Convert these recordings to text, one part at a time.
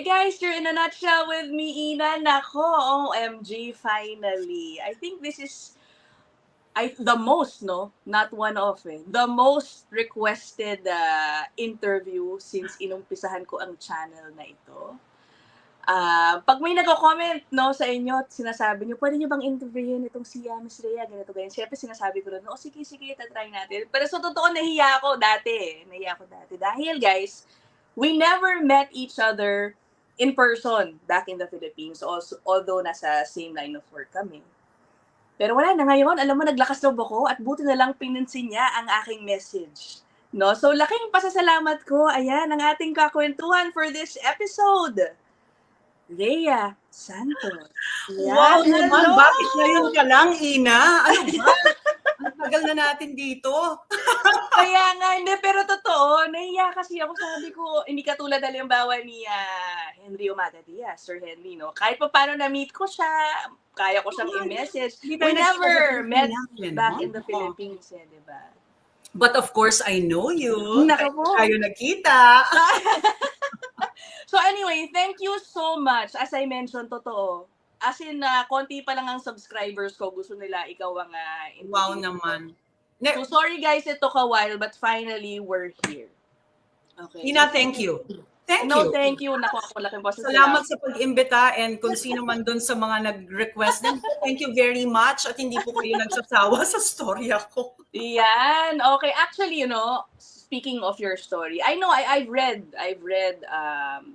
guys, you're in a nutshell with me, Ina. Nako, OMG, finally. I think this is the most, no? Not one of the most requested interview since inumpisahan ko ang channel na ito. Pag may nagko-comment, no, sa inyo at sinasabi niyo, pwede niyo bang interviewin itong si Miss Rhea, ganito, ganyan. Siyempre, sinasabi ko rin, sige, try natin. Pero sa totoo, nahiya ako dati. Dahil, guys, we never met each other in person back in the Philippines, also, although nasa same line of work kami. Pero wala na ngayon, alam mo, naglakas loob ako at buti na lang pinansin niya ang aking message. No? So, laking pasasalamat ko. Ayan, ang ating kakwentuhan for this episode. Rhea Santos. Yan. Wow naman, bakit ngayon ka lang, Ina? Ano ba? Ang tagal na natin dito. Kaya nga, hindi, pero totoo, nahiya kasi ako, sabi ko, hindi katulad halimbawa ni Henry Omada Diaz, Sir Henry, no? Kahit pa paano na-meet ko siya, kaya ko siyang i-message. We never met back in the Philippines, di ba? But of course, I know you. Nako po. Tayo nagkita. So anyway, thank you so much. As I mentioned, totoo. As in, konti pa lang ang subscribers ko. Gusto nila ikaw ang wow naman. So sorry guys, it took a while, but finally, we're here. Okay. Ina, thank you. Thank you. Thank you. Naku, ako laking boses. Salamat sa pag-imbita and kung sino man doon sa mga nag-request. Thank you very much at hindi po kayo nagsasawa sa storya ko. Yan. Okay. Actually, speaking of your story, I know I've read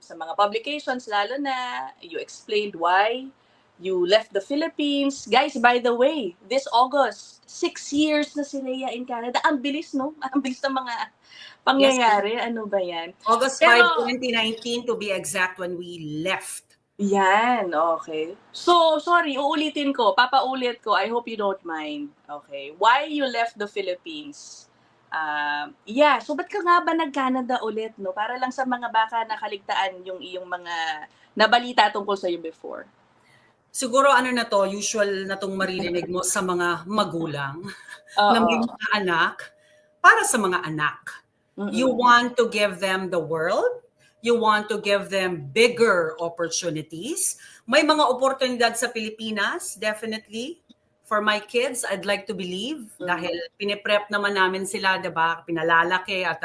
sa mga publications, lalo na you explained why you left the Philippines. Guys, by the way, this August, 6 years na si Rhea in Canada. Ang bilis, no? Ang bilis ng mga pangyayari. Yes. Ano ba yan? August 5, 2019 to be exact when we left. Yan, okay. So, sorry, uulitin ko. Papaulit ko. I hope you don't mind. Okay. Why you left the Philippines? So ba't ka nga ba nag-Canada ulit, no? Para lang sa mga baka nakaligtaan yung iyong mga nabalita tungkol sa'yo before. Siguro na to, usual na tong maririnig mo sa mga magulang na may mga anak. Para sa mga anak, you want to give them the world. You want to give them bigger opportunities. May mga oportunidad sa Pilipinas, definitely. For my kids, I'd like to believe dahil piniprep naman namin sila, diba? Pinalalaki at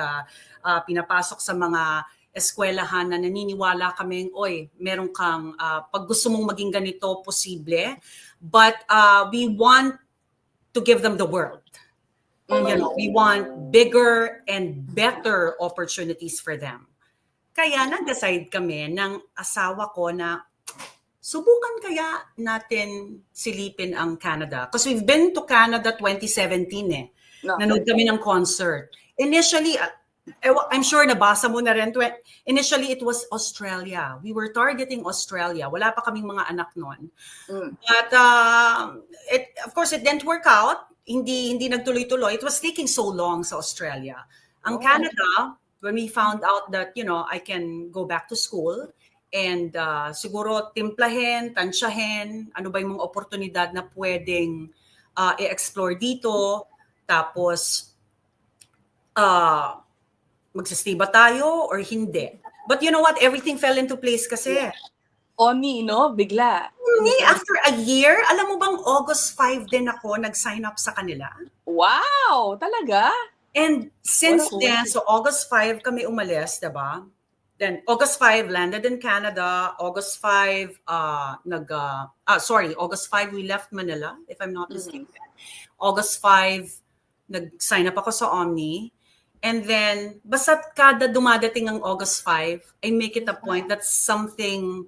pinapasok sa mga eskwelahan na naniniwala kaming, meron kang, pag gusto mong maging ganito, posible. But we want to give them the world. We want bigger and better opportunities for them. Kaya nag-decide kami ng asawa ko na subukan kaya natin silipin ang Canada. Because we've been to Canada 2017 Nanood kami ng concert. Initially, I'm sure nabasa mo na rin. Initially, it was Australia. We were targeting Australia. Wala pa kaming mga anak noon. But of course, it didn't work out. Hindi nagtuloy-tuloy. It was taking so long sa Australia. Ang Canada, when we found out that, I can go back to school and siguro timplahin, tansyahin, ano ba yung mga oportunidad na pwedeng i-explore dito. Tapos, magsastay ba tayo or hindi? But you know what? Everything fell into place kasi. Oni, bigla. After a year, alam mo bang August 5 din ako nag-sign up sa kanila? Wow! Talaga? And since then, so August 5 kami umalis, diba? Then August 5 landed in Canada. August 5 August 5 we left Manila, if I'm not mistaken. August 5 nag-sign up ako sa Omni. And then basta kada dumadating ang August 5, I make it a point that something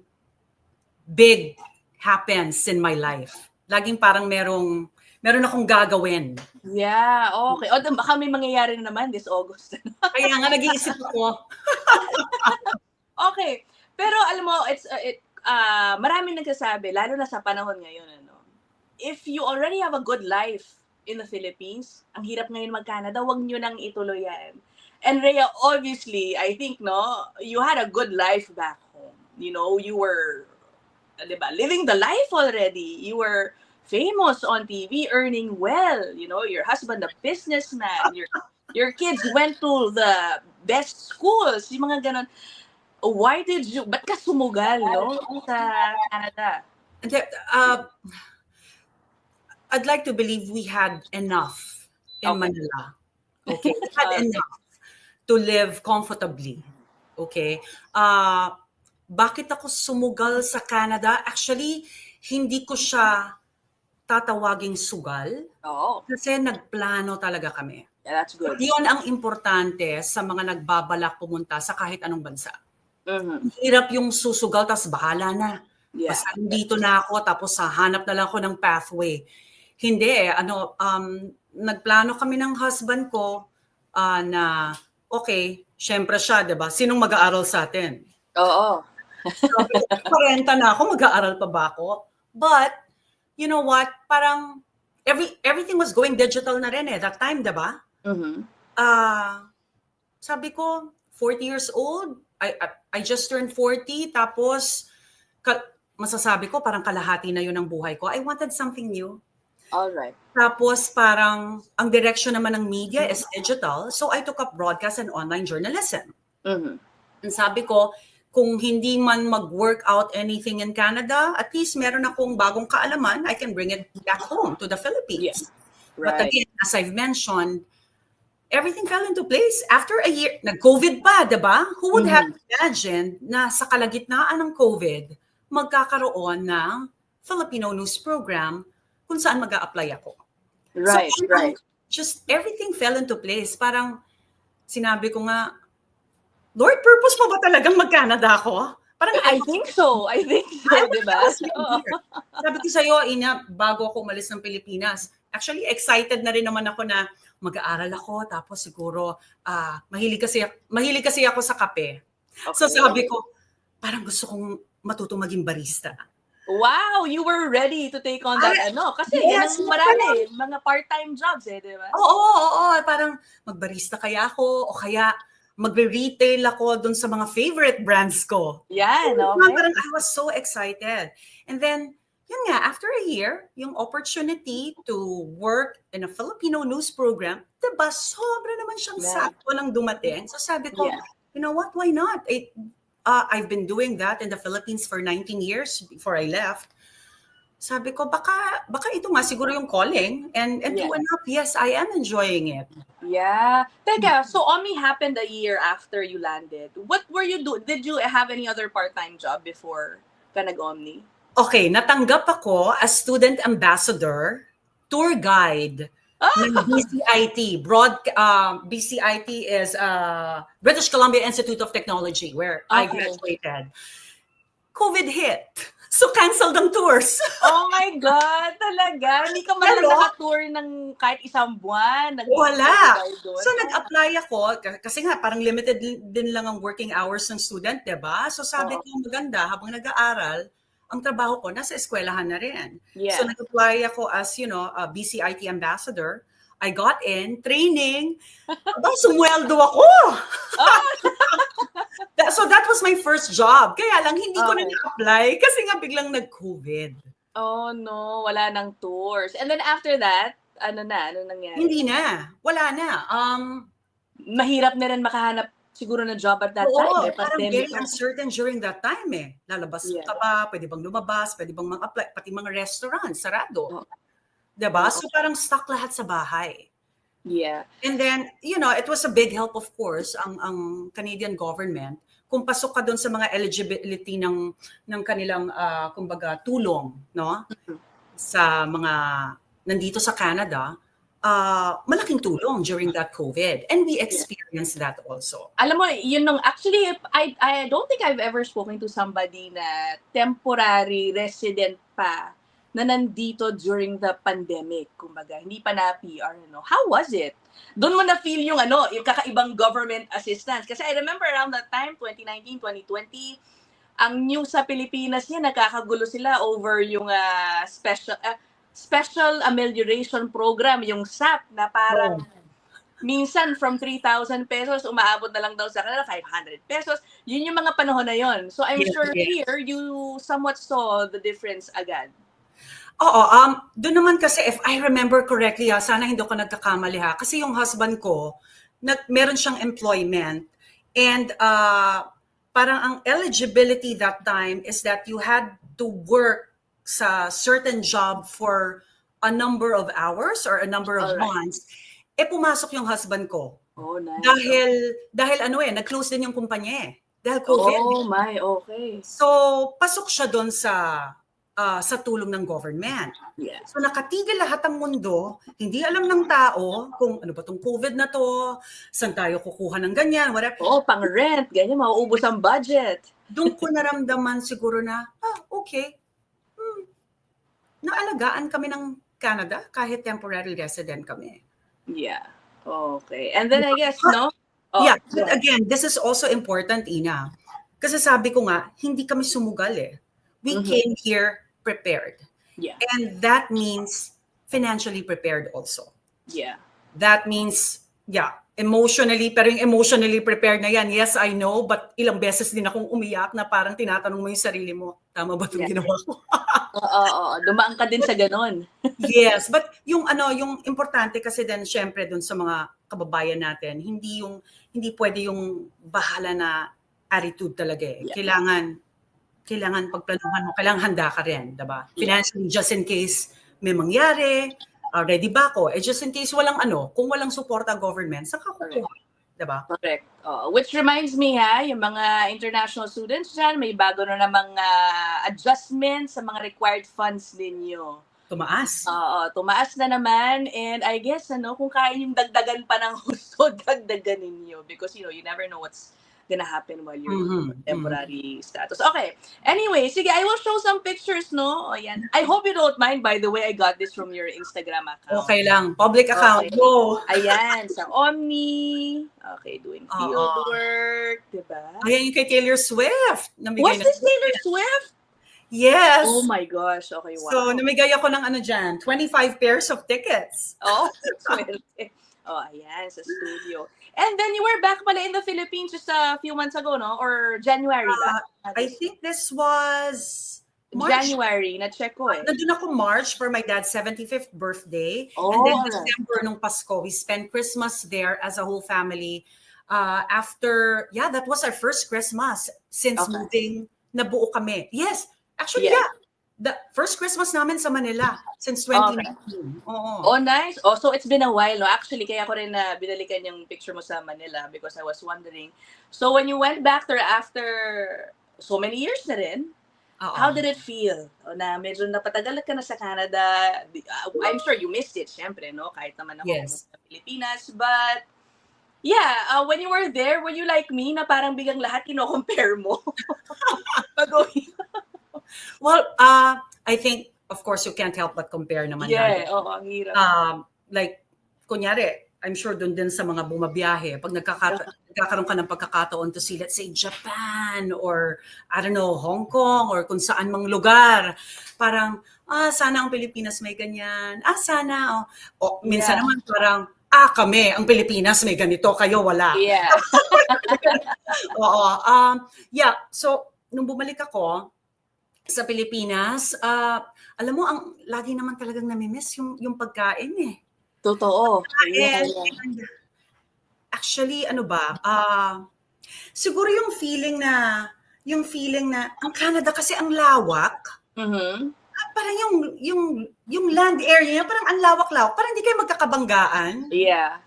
big happens in my life. Laging parang meron akong gagawin. Yeah, okay. O, baka may mangyayari na naman this August. Kaya nga, nag-iisip ako. Okay. Pero alam mo, maraming nagsasabi, lalo na sa panahon ngayon, if you already have a good life in the Philippines, ang hirap ngayon mag-Canada, wag nyo nang ituloy yan. And Rhea, obviously, I think, you had a good life back home. You were, diba, living the life already. You were famous on TV, earning well. Your husband a businessman. Your kids went to the best schools. Yung mga ganon. Ba't ka sumugal, no? Sa Canada? I'd like to believe we had enough in Manila. Okay? We had enough to live comfortably. Okay? Bakit ako sumugal sa Canada? Actually, hindi ko siya tatawaging sugal. Kasi nagplano talaga kami. Yeah, that's good. At yun ang importante sa mga nagbabalak pumunta sa kahit anong bansa. Hirap yung susugal, tapos bahala na. Yeah. Basta dito na ako, tapos hanap na lang ako ng pathway. Hindi nagplano kami ng husband ko na, okay, syempre siya, diba? Sinong mag-aaral sa atin? Oo. Sabi ko, 40 na ako, mag-aaral pa ba ako? But, you know what? Parang, everything was going digital na rin that time, diba? Sabi ko, 40 years old, I just turned 40, tapos, masasabi ko, parang kalahati na yun ang buhay ko. I wanted something new. Alright. Tapos parang ang direction naman ng media is digital. So I took up broadcast and online journalism. And sabi ko, kung hindi man mag-work out anything in Canada, at least meron akong bagong kaalaman, I can bring it back home to the Philippines. Yeah. Right. But again, as I've mentioned, everything fell into place. After a year, nag-COVID pa, diba? Who would have imagined na sa kalagitnaan ng COVID, magkakaroon ng Filipino news program kung saan mag-a-apply ako. Right, so, right. Just everything fell into place. Parang sinabi ko nga, Lord, purpose mo ba talagang mag-Canada ako? Parang I think so, diba? Sabi ko sa'yo, Ina, bago ako umalis ng Pilipinas, actually excited na rin naman ako na mag-aaral ako, tapos siguro mahilig kasi ako sa kape. Okay. So sabi ko, parang gusto kong matutong maging barista. Wow, you were ready to take on that kasi yes, yan ang marami, mga part-time jobs di ba? Oo, parang magbarista kaya ako o kaya magre-retail ako dun sa mga favorite brands ko. Yan, Parang I was so excited. And then, yun nga, after a year, yung opportunity to work in a Filipino news program, diba, sobra naman siyang sakto lang dumating. So sabi ko, you know what, why not? I've been doing that in the Philippines for 19 years before I left. Sabi ko, baka ito nga siguro yung calling. And true enough, yes, I am enjoying it. Yeah. Teka, so OMI happened a year after you landed. What were you doing? Did you have any other part-time job before ka nag-OMNI? Okay, natanggap ako as student ambassador, tour guide, ng BCIT. BCIT is British Columbia Institute of Technology, where I graduated. COVID hit. So canceled ang tours. Oh my God, talaga? Hindi ka man naka-tour ng kahit isang buwan? Wala. So nag-apply ako, kasi nga parang limited din lang ang working hours ng student, diba? So sabi ko, maganda, habang nag-aaral, ang trabaho ko, nasa eskwelahan na rin. Yeah. So nag-apply ako as, a BCIT ambassador. I got in, training, sumweldo ako. So that was my first job. Kaya lang, hindi ko na na-apply kasi nga biglang nag-COVID. Oh no, wala nang tours. And then after that, ano nangyari? Hindi na, wala na. Mahirap na rin makahanap siguro na job at that time. Parang very uncertain during that time Lalabas ka ba? Pwede bang lumabas? Pwede bang mag-apply? Pati mga restaurant, sarado. Diba? So parang stuck lahat sa bahay. Yeah. And then, it was a big help, of course, ang Canadian government. Kung pasok ka doon sa mga eligibility ng kanilang, kumbaga, tulong, no? Sa mga nandito sa Canada, malaking tulong during that COVID. And we experienced that also. Alam mo, actually, I don't think I've ever spoken to somebody na temporary resident pa na nandito during the pandemic, kumbaga, hindi pa na PR, How was it? Doon mo na-feel yung kakaibang government assistance. Kasi I remember around that time, 2019, 2020, ang news sa Pilipinas niya, nagkakagulo sila over yung special amelioration program, yung SAP, na parang minsan from 3,000 pesos, umaabot na lang daw sa kanila 500 pesos. Yun yung mga panahon na yon. So I'm sure here, you somewhat saw the difference agad. Oo, doon naman kasi, if I remember correctly, sana hindi ko nagkakamali kasi yung husband ko, meron siyang employment, and parang ang eligibility that time is that you had to work sa certain job for a number of hours or a number of months. Pumasok yung husband ko. Oh, nice. Dahil nag-close din yung kumpanya Dahil COVID. Oh my, okay. So, pasok siya doon sa tulong ng government. Yeah. So, nakatigil lahat ng mundo, hindi alam ng tao kung ano ba tong COVID na to, saan tayo kukuha ng ganyan, whatever. Pang rent, ganyan, mauubos ang budget. Doon ko naramdaman siguro na, okay, naalagaan kami ng Canada kahit temporary resident kami. Yeah. Okay. And then I guess, no? But again, this is also important, Ina. Kasi sabi ko nga, hindi kami sumugal We came here prepared. Yeah. And that means financially prepared also. Yeah. That means, emotionally, pero yung emotionally prepared na yan, yes, I know, but ilang beses din akong umiyak na parang tinatanong mo yung sarili mo, tama ba itong ginawa ko? Dumaan ka din sa ganon. Yes, but yung importante kasi din syempre dun sa mga kababayan natin, hindi pwede yung bahala na attitude talaga Kailangan pagplanuhan mo, kailangan handa ka rin, diba? Financially, just in case may mangyari, ready ba ako? Just in case kung walang support ang government, saka kukuha, diba? Correct. Which reminds me yung mga international students dyan, may bago na namang adjustments sa mga required funds ninyo. Tumaas. Tumaas na naman, and I guess kung kaya yung dagdagan pa ng gusto, dagdagan ninyo because you never know what's gonna happen while you're temporary status. Okay. Anyway, sige, I will show some pictures, no? Ayan. I hope you don't mind, by the way, I got this from your Instagram account. Okay lang. Public account. Okay. Go. Ayan, sa Omni. Okay, doing field work, diba? Ayan yung kay Taylor Swift. What's this Taylor Swift? Yes. Oh my gosh. Okay, wow. So, namigay ako ng 25 pairs of tickets. Swerte. Ayan, sa studio. And then you were back pala in the Philippines just a few months ago, no? Or January ba? I think this was March. January, na-check ko Nandun ako March for my dad's 75th birthday. Oh, and then December nung Pasko, we spent Christmas there as a whole family. After, that was our first Christmas since moving, nabuo kami. Yes, actually, the first Christmas namin sa Manila since 2019. Oh, nice. So it's been a while, no? Actually, kaya ko rin na binalikan yung picture mo sa Manila because I was wondering. So when you went back there after so many years na rin, how did it feel? Na medyo napatagal ka na sa Canada. I'm sure you missed it, syempre, no? Kahit naman ako sa Pilipinas. But when you were there, were you like me na parang biglang lahat kino-compare mo? Well, I think, of course, you can't help but compare naman. Ang hirap. Like, kunyari, I'm sure dun din sa mga bumabiyahe, pag nagkakaroon ka ng pagkakataon to see, let's say, Japan or, I don't know, Hong Kong or kung saan mang lugar, parang, sana ang Pilipinas may ganyan. Sana. Minsan naman parang, kami, ang Pilipinas may ganito, kayo wala. Yeah. So, nung bumalik ako, sa Pilipinas, alam mo, lagi naman talagang namimiss yung pagkain Totoo. Actually, siguro yung feeling na ang Canada kasi ang lawak. Parang yung land area, parang ang lawak-lawak, parang hindi kayo magkakabanggaan. Yeah.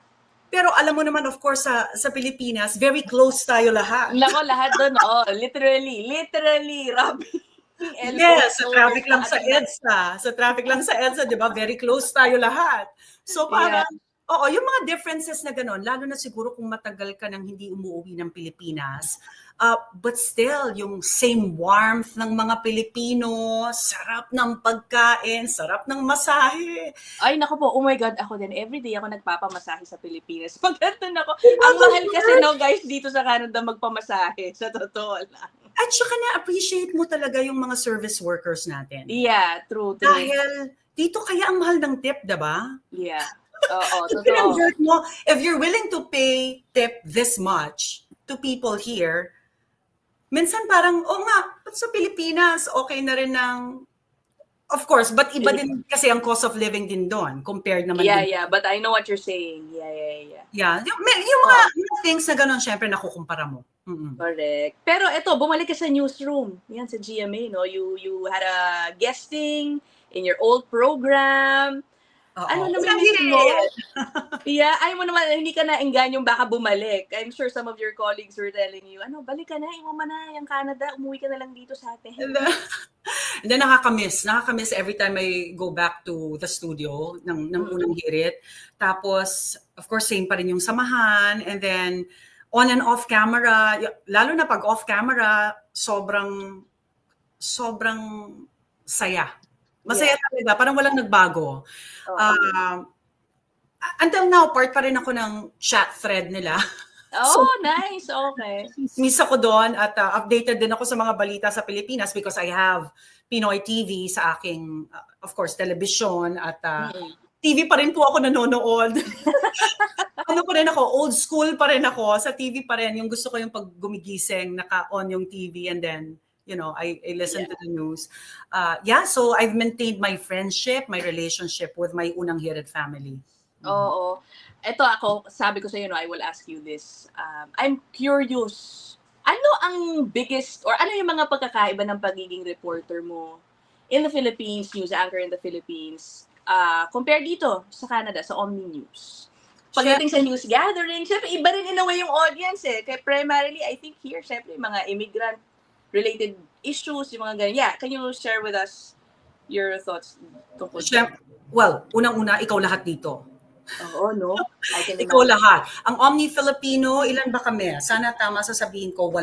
Pero alam mo naman, of course, sa Pilipinas, very close tayo lahat. Nako, lahat doon, literally, Robby. Yes, sa traffic lang sa EDSA. Sa traffic lang sa EDSA, di ba? Very close tayo lahat. So parang, yung mga differences na gano'n, lalo na siguro kung matagal ka nang hindi umuwi ng Pilipinas, but still, yung same warmth ng mga Pilipino, sarap ng pagkain, sarap ng masahe. Ay, naku po, oh my God, ako din. Everyday ako nagpapamasahe sa Pilipinas. Pagkatan ako, ang mahal kasi, no, guys, dito sa Canada magpamasahe. Sa totoo lang. At saka na-appreciate mo talaga yung mga service workers natin. Yeah, true. Dahil dito kaya ang mahal ng tip, diba? Yeah. Totoo. If you're willing to pay tip this much to people here, minsan parang, ba't sa Pilipinas, okay na rin ng, of course, but iba din kasi ang cost of living din doon compared naman. Yeah, but I know what you're saying. Yeah. Yung mga things na gano'n, syempre nakukumpara mo. Correct. Pero ito, bumalik ka sa newsroom. Yan, sa GMA, no? You had a guesting in your old program. Ano nami-miss mo? Yeah, ayaw mo naman, hindi ka naingganyong baka bumalik. I'm sure some of your colleagues were telling you, balik ka na, iwan mo na yung Canada, umuwi ka na lang dito sa atin. And then nakakamiss every time I go back to the studio ng unang hirit. Tapos, of course, same pa rin yung samahan. And then, on and off camera, lalo na pag off camera, sobrang saya. Masaya talaga, parang walang nagbago. Until now, part pa rin ako ng chat thread nila. Nice. Okay. Miss ako doon at updated din ako sa mga balita sa Pilipinas because I have Pinoy TV sa aking, of course, television at TV pa rin po ako nanonood. Ano pa rin ako, old school pa rin ako, sa TV pa rin. Yung gusto ko yung pag gumigising, naka-on yung TV and then, I listen to the news. So I've maintained my friendship, my relationship with my unang hirit family. Oo. Ito ako, sabi ko sa iyo, I will ask you this. I'm curious. Ano ang biggest, or ano yung mga pagkakaiba ng pagiging reporter mo in the Philippines, news anchor in the Philippines, compare dito sa Canada, sa Omni News? Pagdating sa news gathering, syempre iba rin in a way yung audience eh. Kaya primarily, I think here, syempre, mga immigrant-related issues, yung mga ganyan. Yeah, can you share with us your thoughts tungkol dito? Well, unang-una, ikaw lahat dito. Oo, no? Ikaw lahat. Ang Omni Filipino, ilan ba kami? Sana tama sasabihin ko, 8?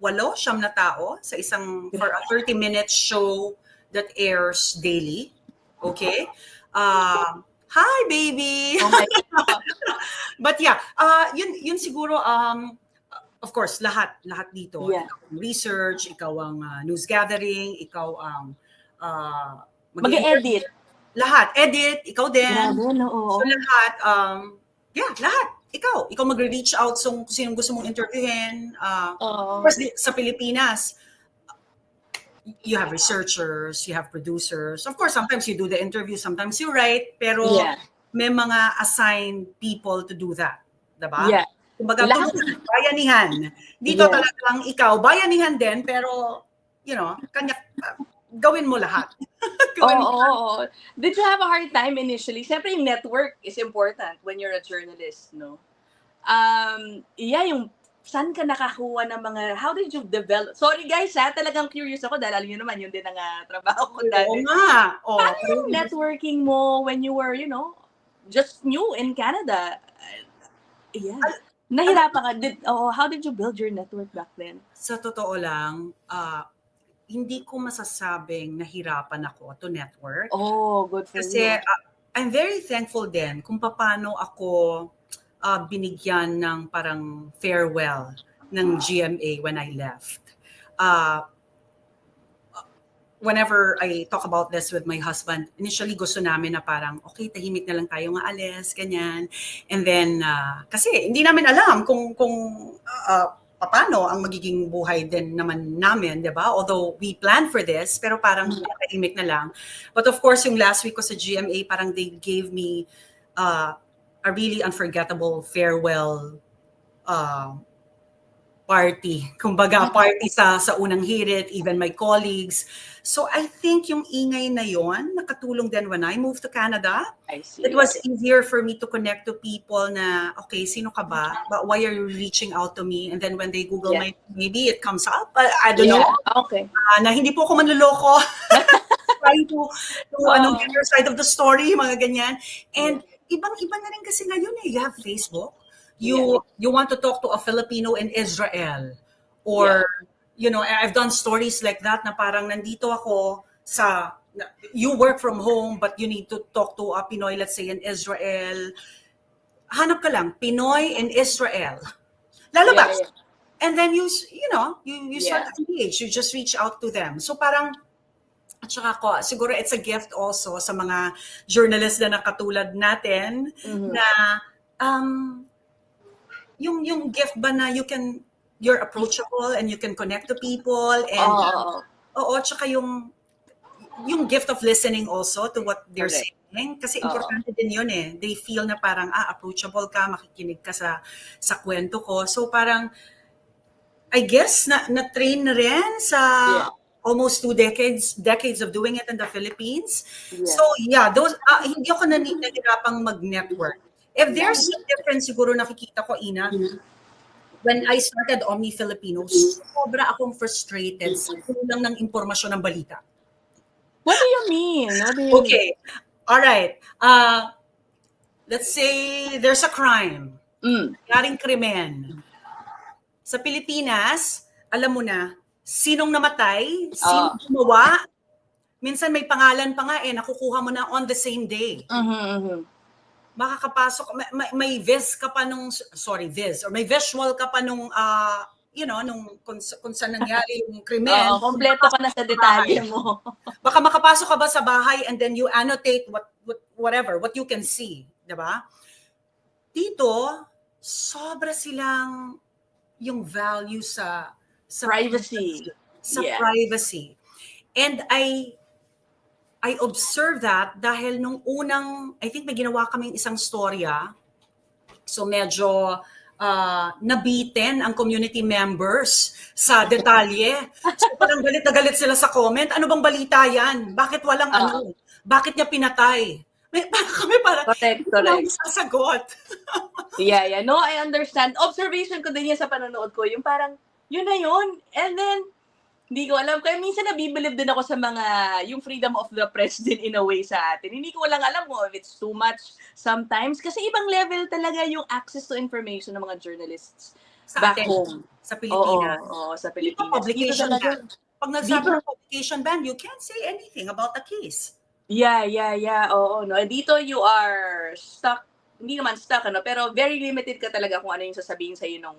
9 na tao sa isang, for a 30-minute show that airs daily. Okay? Hi, baby! Oh my God. But yeah, yun siguro, of course, lahat dito. Yeah. Ikaw ang research, ikaw ang news gathering, ikaw ang mag-edit. Lahat. Edit, ikaw din. Grabe, no? So lahat, lahat. Ikaw magre-reach out kung sinong gusto mong interviewin. Of course, sa Pilipinas, you have researchers, you have producers. Of course, sometimes you do the interview, sometimes you write, pero may mga assigned people to do that. Diba? Yeah. Kumbaga, bayanihan. Dito talagang ikaw, bayanihan din, pero, gawin mo lahat. Oo. Did you have a hard time initially? Siyempre, yung network is important when you're a journalist, no? Yung saan ka nakakuha ng mga, how did you develop? Sorry guys, talagang curious ako dahil alam niyo naman, yun din ang trabaho ko dati. Oo nga. Paano yung networking mo when you were, just new in Canada? Nahirapan ka. How did you build your network back then? Sa totoo lang, hindi ko masasabing nahirapan ako to network. Good for Kasi, you. I'm very thankful din kung paano ako binigyan ng parang farewell ng GMA when I left. Whenever I talk about this with my husband, initially gusto namin na parang, okay, tahimik na lang tayo nga alis, ganyan. And then, kasi hindi namin alam kung paano ang magiging buhay din naman namin, di ba? Although we planned for this, pero parang tahimik na lang. But of course, yung last week ko sa GMA, parang they gave me a really unforgettable farewell party. Kumbaga, party sa unang hirit, even my colleagues. So I think yung ingay na yon nakatulong din when I moved to Canada. I see. It was easier for me to connect to people na, okay, sino ka ba? But why are you reaching out to me? And then when they Google my, maybe it comes up. I don't know. Okay. Na hindi po ako manloloko. Trying to get your side of the story, mga ganyan. And ibang-iba na rin kasi ngayon eh. You have Facebook. You want to talk to a Filipino in Israel. Or, I've done stories like that na parang nandito ako you work from home but you need to talk to a Pinoy, let's say, in Israel. Hanap ka lang, Pinoy in Israel. Lalabas. And then you start to engage. You just reach out to them. So parang, at saka ko, siguro it's a gift also sa mga journalists na katulad natin na yung gift ba na you're approachable and you can connect to people and tsaka yung gift of listening also to what they're saying kasi importante din yun eh. They feel na parang approachable ka, makikinig ka sa kwento ko. So parang I guess na-train na rin sa almost 2 decades of doing it in the Philippines. Yeah. So yeah, those hindi ako nahihirapang mag-network. If there's a difference siguro nakikita ko, Ina, when I started Omni Filipinos, sobra akong frustrated sa kulang ng impormasyon ng balita. What do you mean? Okay. All right. Let's say there's a crime. Nangyaring krimen. Sa Pilipinas, alam mo na, sinong namatay, sinong gumawa, minsan may pangalan pa nga nakukuha mo na on the same day. Makakapasok, may viz ka pa nung, or may visual ka pa nung, nung kung saan nangyari yung krimen. Kompleto ka na sa detalye mo. Baka makapasok ka ba sa bahay and then you annotate what you can see, diba? Dito, sobra silang yung value sa privacy. Privacy. And I observe that dahil nung unang, I think may ginawa kaming isang storya. So medyo nabitin ang community members sa detalye. So parang galit na galit sila sa comment. Ano bang balita yan? Bakit walang Bakit niya pinatay? Correct. Sasagot. Yeah. No, I understand. Observation ko din yan sa panonood ko. Yung parang, yun na yun. And then, hindi ko alam. Kaya minsan nabibilib din ako sa mga, yung freedom of the press din in a way sa atin. Hindi ko lang alam kung if it's too much sometimes. Kasi ibang level talaga yung access to information ng mga journalists back home. Sa Pilipinas. Oo, sa Pilipinas. Publication ban. Pag nagsabi ng publication ban, you can't say anything about the case. Yeah. Oo, no. Dito you are stuck, hindi naman stuck, pero very limited ka talaga kung ano yung sasabihin sa'yo ng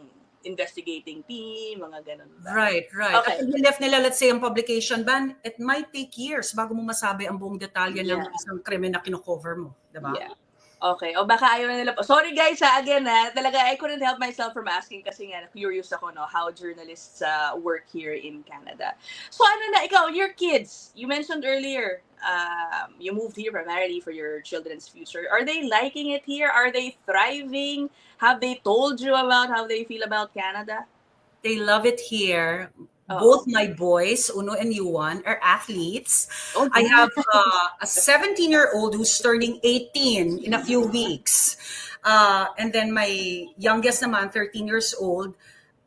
investigating team, mga ganun. Right. Okay. At left nila, let's say, ang publication ban, it might take years bago mo masabi ang buong detalye ng isang krimen na kino-cover mo. Diba? Yeah. Okay. O baka ayaw na nila. Sorry guys, again, talaga I couldn't help myself from asking kasi nga curious ako, how journalists work here in Canada. So ikaw, your kids, you mentioned earlier, you moved here primarily for your children's future. Are they liking it here? Are they thriving? Have they told you about how they feel about Canada? They love it here. Both my boys, Uno and Yuan, are athletes. I have a 17-year-old who's turning 18 in a few weeks. And then my youngest naman, 13 years old,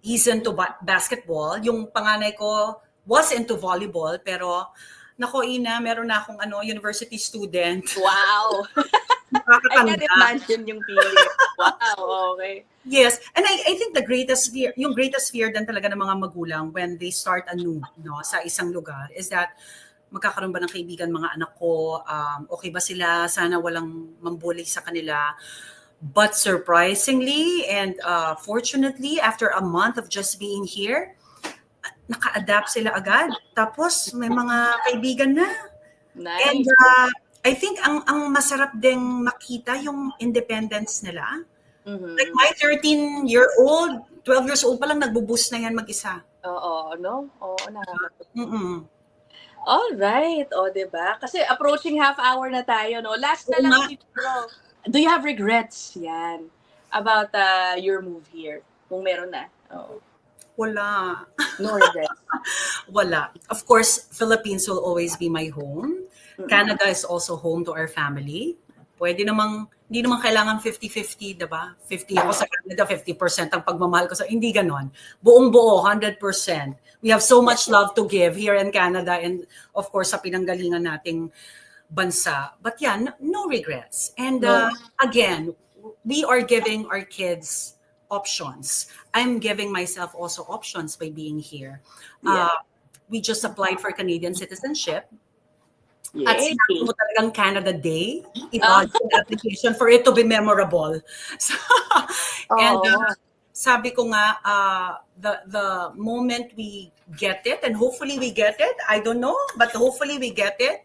he's into basketball. Yung panganay ko was into volleyball, pero nako Ina, meron na akong university student. Wow! I can't imagine yung feeling. Wow, okay. Yes, and I think the greatest fear din talaga ng mga magulang when they start anew, sa isang lugar is that magkakaroon ba ng kaibigan mga anak ko, okay ba sila, sana walang mambully sa kanila. But surprisingly and fortunately, after a month of just being here, naka-adapt sila agad. Tapos may mga kaibigan na. Nice. And I think ang masarap ding makita yung independence nila. Like my 13-year-old, 12 years old pa lang nagbo-boost na yan mag-isa. Oo, no? Oo, All right. Diba? Kasi approaching half hour na tayo, no? Last na lang siguro. Do you have regrets yan about your move here? Kung meron na. Wala. No regrets. Wala. Of course, Philippines will always be my home. Canada is also home to our family. Pwede namang, hindi naman kailangan 50-50, diba? 50 ako sa Canada, 50% ang pagmamahal ko sa, hindi ganon. Buong-buo, 100%. We have so much love to give here in Canada and of course sa pinanggalingan nating bansa. But yeah, no regrets. And again, we are giving our kids options. I'm giving myself also options by being here. We just applied for Canadian citizenship. At sinabi mo talagang Canada Day, i-lodge an application for it to be memorable. So, and sabi ko nga, the moment we get it, and hopefully we get it, I don't know, but hopefully we get it,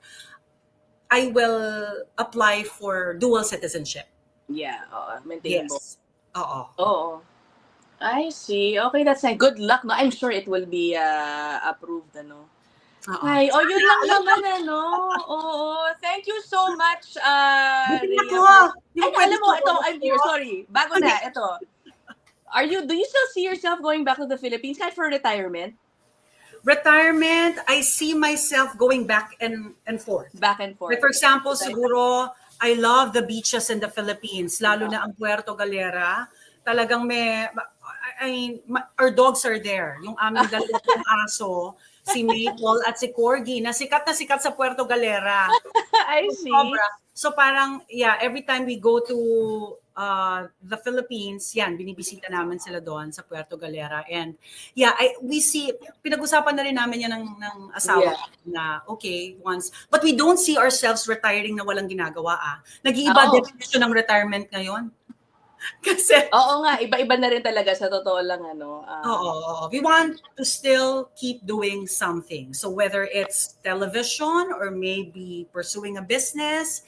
I will apply for dual citizenship. Yeah, maintainable. Yes. Oo. Oo. I see. Okay, that's nice. Good luck. No, I'm sure it will be approved, Ay, yun lang naman, Oo. Thank you so much, Rhea. Alam mo, ito, I'm here, sorry. Bago na, ito. do you still see yourself going back to the Philippines kahit for retirement? Retirement, I see myself going back and forth. Back and forth. Like for example, siguro, I love the beaches in the Philippines, lalo na ang Puerto Galera. Talagang our dogs are there. Yung aming dalawang aso, si Maple at si Corgi, na sikat sa Puerto Galera. I see. So parang, yeah, every time we go to the Philippines, yan, binibisita namin sila doon sa Puerto Galera. And yeah, we see, pinag-usapan na rin namin yan ng asawa na, okay, once. But we don't see ourselves retiring na walang ginagawa. Nag-iiba definition ng retirement ngayon. Kasi, oo nga, iba-iba na rin talaga sa totoo lang. We want to still keep doing something. So whether it's television or maybe pursuing a business,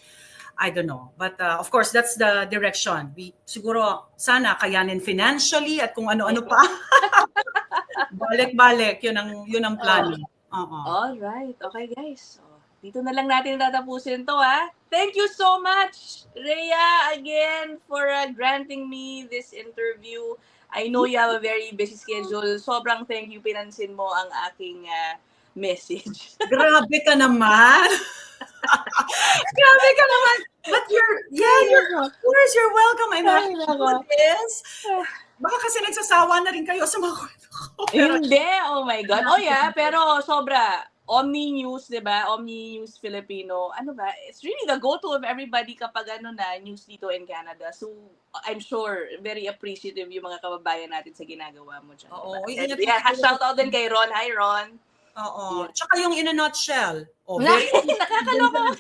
I don't know. But of course, that's the direction. Siguro, sana kayanin financially at kung ano-ano pa. Balik-balik, yun ang planning. All right. Okay, guys. Dito na lang natin tatapusin to, Thank you so much, Rhea, again, for granting me this interview. I know you have a very busy schedule. Sobrang thank you, pinansin mo ang aking message. Grabe ka naman! Grabe ka naman! But of course, you're welcome. I'm happy to do this. Baka kasi nagsasawa na rin kayo sa mga kwento ko. Hindi, oh my God. Oh yeah, pero sobra. Omni News, di ba? Omni News Filipino. Ano ba? It's really the go-to of everybody kapag news dito in Canada. So, I'm sure, very appreciative yung mga kababayan natin sa ginagawa mo dyan. Oo. Diba? Shout out din kay Ron. Hi, Ron. Oo. Yeah. Tsaka yung in a nutshell. Nakakaloka.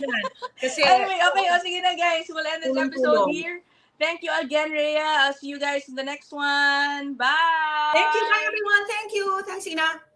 Kasi, anyway, okay. Sige na, guys. We'll end this episode here. Thank you again, Rhea. I'll see you guys in the next one. Bye! Thank you, bye everyone. Thanks, Ina.